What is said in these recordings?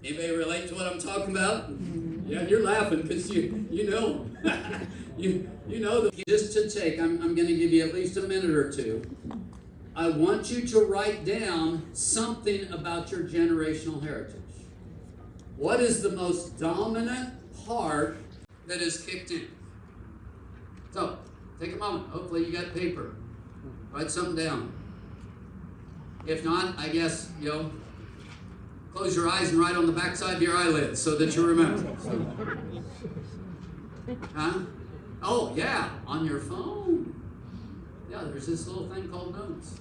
Anybody relate to what I'm talking about? Yeah, you're laughing because you know you know that. Just to take, I'm going to give you at least a minute or two. I want you to write down something about your generational heritage. What is the most dominant part that is kicked in? So, take a moment. Hopefully you got paper. Write something down. If not, I guess, close your eyes and write on the backside of your eyelids so that you remember. Huh? Oh, yeah, on your phone. Yeah, there's this little thing called notes.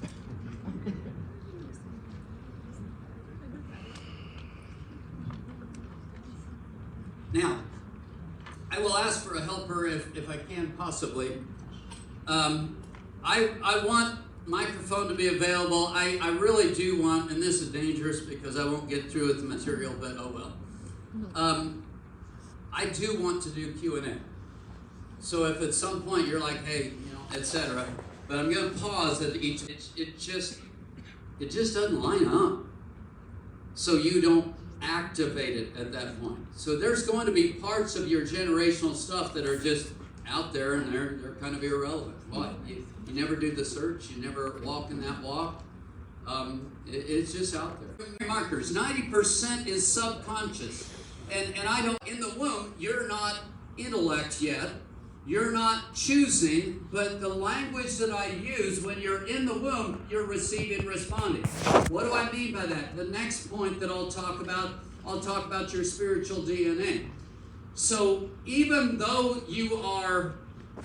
Now, I will ask for a helper if I can possibly. I want microphone to be available. I really do want, and this is dangerous because I won't get through with the material, but oh well. I do want to do Q&A. So if at some point you're like, hey, etc., but I'm going to pause at each. It just doesn't line up. So you don't activate it at that point. So there's going to be parts of your generational stuff that are just out there and they're kind of irrelevant. Why? You never do the search. You never walk in that walk. It's just out there. Markers. 90% is subconscious. And I don't, in the womb, you're not intellect yet. You're not choosing, but the language that I use when you're in the womb, you're receiving, responding. What do I mean by that? The next point that I'll talk about your spiritual DNA. So even though you are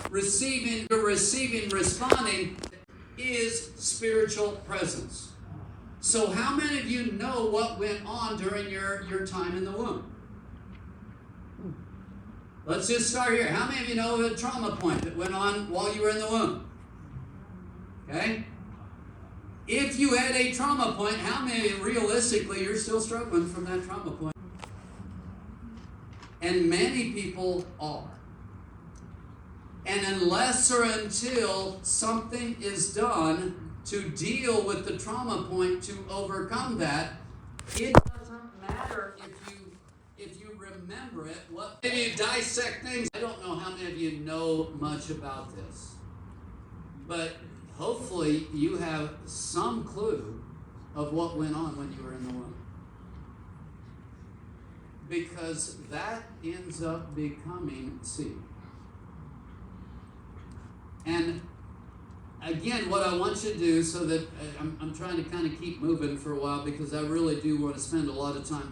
receiving, responding is spiritual presence. So how many of you know what went on during your time in the womb? Let's just start here. How many of you know a trauma point that went on while you were in the womb? Okay? If you had a trauma point, how many, realistically, you're still struggling from that trauma point? And many people are. And unless or until something is done to deal with the trauma point to overcome that, it doesn't matter if you remember it. If you dissect things, I don't know how many of you know much about this, but hopefully you have some clue of what went on when you were in the womb. Because that ends up becoming seed. And again, what I want you to do, so that I'm trying to kind of keep moving for a while because I really do want to spend a lot of time